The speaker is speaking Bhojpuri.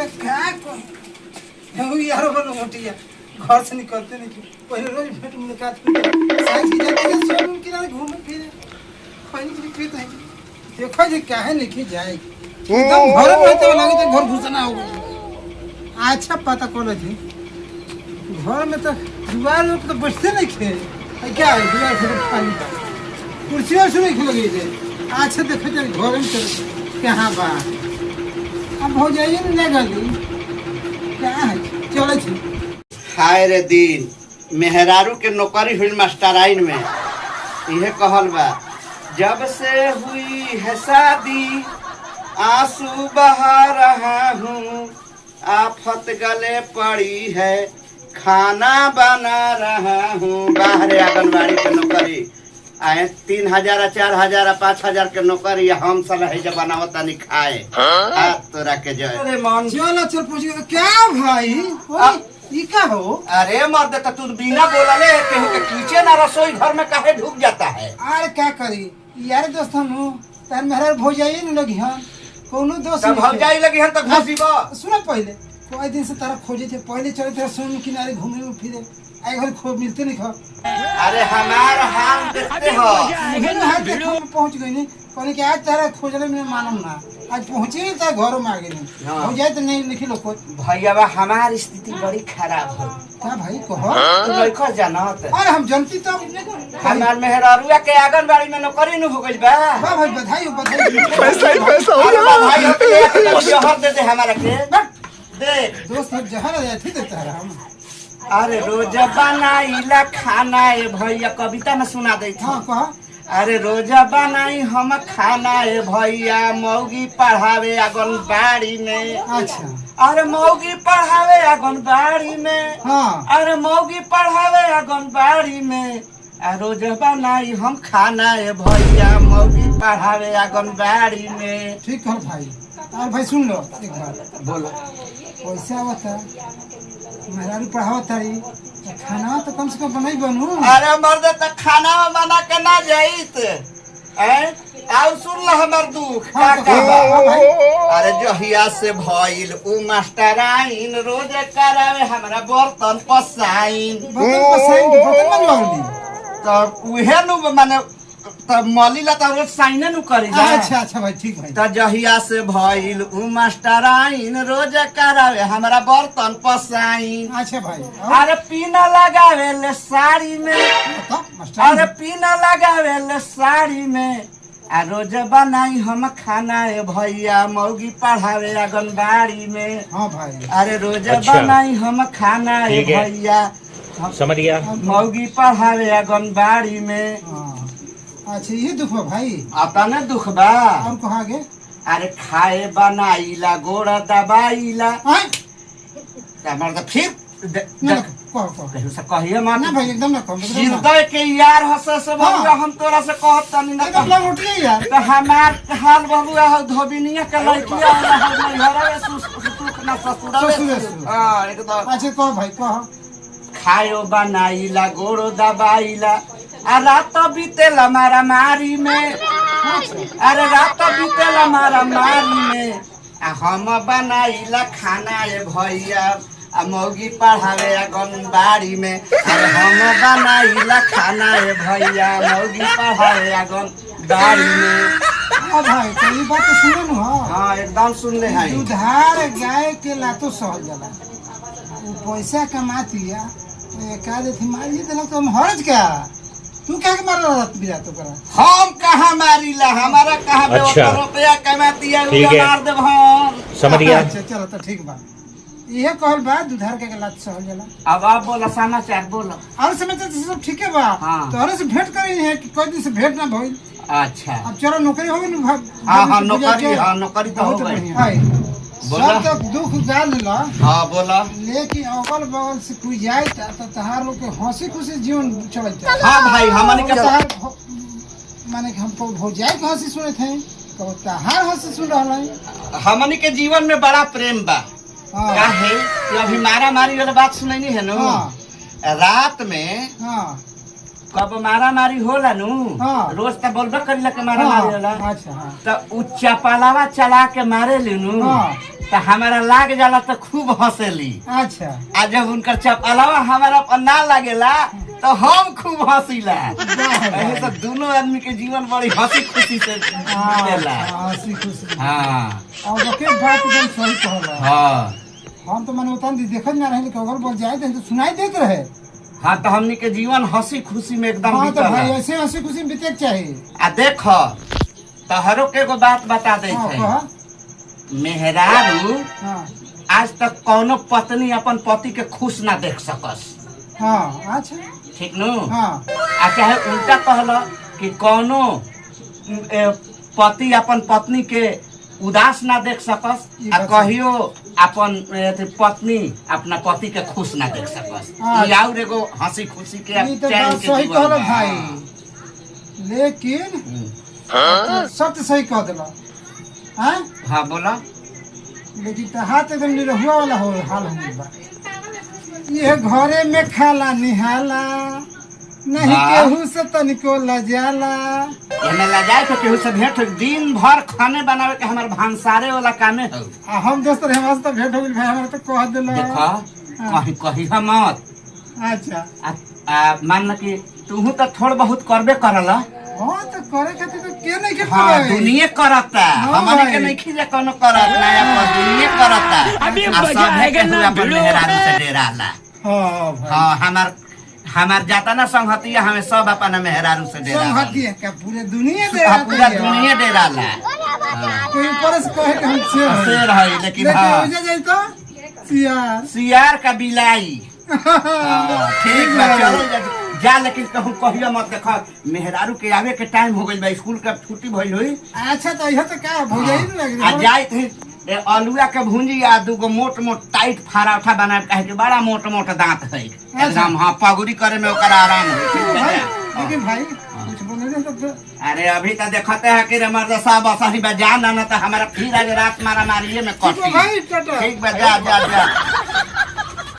तो क्या को यार बोलो मोटिया घर से निकलते नहीं पहले रोज भेंट मुलाकात साथ ही जाते हैं शोरूम किनारे घूमे फिरे कोई नहीं फिर नहीं देखो जी काहे नहीं जाए एकदम घर में तो लगे तो घर घुसना होगा अच्छा पता कोला जी घर में तो दीवार लोग तो बैठते नहीं खे क्या है दीवार से खाली कुर्सियों से नहीं खिल गई अच्छा देखो जब घर में चल कहाँ बा अब हो जाइए ना गली क्या है चलो जी हाय रे दिन मेहरारू के नौकरी हुई मास्टराइन में यह कहल बा जब से हुई है शादी आंसू बहा रहा हूँ आफत गले पड़ी है खाना बना रहा हूँ बाहर आंगनबाड़ी के नौकरी आए 3,000 4,000 5,000 के नौकरी हम सलाह जब बनावता नहीं खाए तोरा के जो अरे मान चलो चल पूछ क्या भाई ये क्या हो अरे मर्द तो तू बिना बोलले केहू के किचन और रसोई घर में काहे ढुक जाता है अरे क्या करी यार दोस्त हम तार मेहरा भौजाई न लगी हम कोनो दोस्त तब भौजाई लगी हम तो घसीबा सुनो पहले कोई दिन से तारा खोजे थे पहले चले थे सोन किनारे घूमे फिरे आई घर खो मिलते नहीं खो अरे हमार हाल देखते हो मुझे हाथ देखो में पहुंच गई नहीं कहने कि आज तारा खोजले में मालूम ना आज पहुंचे ता घरों में आ गए हो जाए तो नहीं लिखी लो कोई भैया हमारी स्थिति बड़ी खराब है क्या भाई कहो तू लइका जानत अरे हम जनती तो हमार मेहरारुआ के आंगनबाड़ी में नौकरी न हो गइल बा वाह भाई बधाई हो बधाई पैसा हो अरे भाई हम जहर दे दे हमारा के दे दोस्त जहर आया थी देता है हम अरे रोज बनाईला खाना ए भैया कविता में सुना दे हां कहा अरे रोज बनाई हम खाना ए भैया मौगी पढ़ावे आंगनबाड़ी में अच्छा अरे मौगी पढ़ावे आंगनबाड़ी में हाँ अरे मौगी पढ़ावे आंगनबाड़ी में रोज बनाई हम खाना ए भैया मौगी पढ़ावे आंगनबाड़ी में ठीक है भाई और भाई सुन लो एक बात बोलो पैसा होता मेहरारू पढ़ाओ तारी खाना तो कम से कम बनाई बनू अरे मर्द तक खाना बना के ना जाइत और सुन लो हमार दुख का अरे जहिया से भइल उ मास्टराइन रोज करावे हमरा बर्तन पसाइन बर्तन बनवाली तो उहे नु माने तो मलीला तो रोज साइने नु करी जा अच्छा अच्छा भाई ठीक भाई तो जहिया से भइल उ मास्टराइन रोज करावे हमरा बर्तन पसाइन अच्छा भाई अरे पीना लगावे ले साड़ी में अरे पीना लगावे ले साड़ी में आ रोज बनाई हम खाना ए भैया मौगी पढ़ावे आंगनबाड़ी में हाँ भाई अरे रोज बनाई हम खाना ए भैया समझ गया मौगी पढ़ावे आंगनबाड़ी में अच्छा ये दुख बा भाई अपना दुख बा और कहाँ गे अरे खाए बनाईला गोड़ दबाईला मर्द फिर कहिए ना भाई एकदम ना कम हृदय के यार हंसे से बबुआ हम तोरा से कहत तनी ना एकदम उठली यार तो हमार हाल बबुआ हो धोबिनिया के लड़किया हम घरे सुख ना ससुर हां एकदम अच्छा कह भाई कह खायो बनाईला गोड़ो दबाईला आ रात बीतेला मारा मारी में अरे रात बीतेला मारा मारी में आ हम बनाईला खाना ए भैया आ मौगी पढ़ावे आंगनबाड़ी में अरे हम बनाईला खाना ए भैया मौगी पढ़ावे आंगनबाड़ी में भाई तो ये बात तो सुने न हाँ एकदम सुन ले हैं दुधार गाय के लातो सहल जाला पैसा कमाती है एकाद थी मारी देना तो हम हर्ज क्या तू क्या के मार रहा बिया तो करा हम कहाँ मारीला हमारा कहाँ अच्छा। रुपया कमाती है ठीक है। मार देब हम समझ गया अच्छा चलो तो ठीक बा ये कहल बा दुधार के लात सहल जाला अब आप बोला समाचार बोलो और समाचार तो सब ठीक है बा हाँ। तोहरे से भेंट करी है कि कोई दिन से भेंट ना भइल अच्छा अब चलो नौकरी हो गई ना हाँ नौकरी तो हो गई बोला। सब तक दुख जान ला हाँ बोला लेकिन अगल बगल से कोई जाए तो तहार लोग के हंसी खुशी जीवन चलता हाँ भाई हमने के माने हम भौजाई के हंसी सुने थे तो तहार हंसी सुन रहा है हमने के जीवन में बड़ा प्रेम बा हाँ। का है कि अभी मारा मारी वाला बात सुनैनी है नु रात में हाँ कब मारा मारी होला नु हाँ। रोज तो बोलबे करिला के मारा मारी होला अच्छा हाँ तो उ चपलावा चला के मारे लेनु हाँ। त तो हमारा लाग जाला तो खूब हंसेली। अच्छा आ जब उनकर चपलावा हमारा पर ना लगेला तो हम खूब हंसीला। ऐसे तो दोनों आदमी के जीवन बड़ी हंसी खुशी से बीतेला। हंसी खुशी। हाँ और ओके बात एकदम सही कहला। हाँ हम तो माने उतन देखत ना रहे कि अगर बोल जाए तो सुनाई देत रहे। हाँ तो हमनी के जीवन हंसी खुशी में एकदम हाँ तो बीतला। भाई ऐसे हंसी खुशी में बीते के चाहिए। आ देखो तहरो के एगो बात बता दे हाँ है। कहा। मेहरारू हाँ आज तक कौनो पत्नी अपन पति के खुश ना देख सकस। हाँ अच्छा ठीक नु? हाँ आ चाहे उल्टा कहला कि कौनो पति अपन पत्नी के उदास ना देख सकस। ई आ बात कहियो अपन पत्नी अपना पति के खुश ना देख सकस। हाँ। ई और एगो हंसी खुशी के ये तो चैन बात के सही जीवन कहला बा। भाई। लेकिन हम्म। सब तो सही कह दिला। हाँ हाँ बोला। लेकिन तो हाथ एकदम निरहुआ वाला हो हाल हो गइल बा। ये घरे में खाला निहाला नहीं वाह। केहू से तनिको लजाला। एमे लजाए के केहू से भेंट होई। दिन भर खाने बनावे के हमार भांसारे वाला कामे हो। आ हम दोस्त रहे हमारे से तो भेंट हो गइल भाई हमारे तो कह दिला। देखो कहीं कही हम मत। अच्छा मान ल कि तू तो थोड़ बहुत करबे करला। हाँ तो करे खातिर तो के नहीं के हाँ करे। दुनिया करता। हाँ हमने के भाई। नहीं खींचे कोनो करत ना अपन दुनिया करता। अभी आ मजा सब आएगा के ना, अपन भिड़ो। मेहरारू से डेराला। हाँ भाई हाँ हमार जाता ना संगतिया हमें सब अपन मेहरारू से डेराला। संगति है क्या पूरे दुनिया दे हाँ, पूरा दुनिया डेराला। हाँ। कोई ऊपर से कहे कि हम शेर हैं। शेर है लेकिन लेकिन हाँ हो जाए तो सियार। सियार का बिलाई। हाँ, ठीक बा चलो जा लेकिन कहूँ कहियो मत। देखो मेहरारू के आवे के टाइम हो गइल बा। स्कूल का छुट्टी भइल होई। अच्छा तो यह तो क्या भौजाई नहीं लग आ रही जाए थे अलुआ के भूंजी आ दूगो मोट मोट टाइट फराठा बना कहे कि बड़ा मोट मोट दांत है एकदम। हाँ पगुरी करे में ओकर आराम है। ठीक है भाई ना? लेकिन भाई कुछ बोले नहीं तो अरे अभी तो देखते है कि मर्द साहब असा ही बा जान ना तो हमारा फिर आज रात मारा मारिए में ठीक है कटी। भाई टाटा। ठीक बा जा जा जा।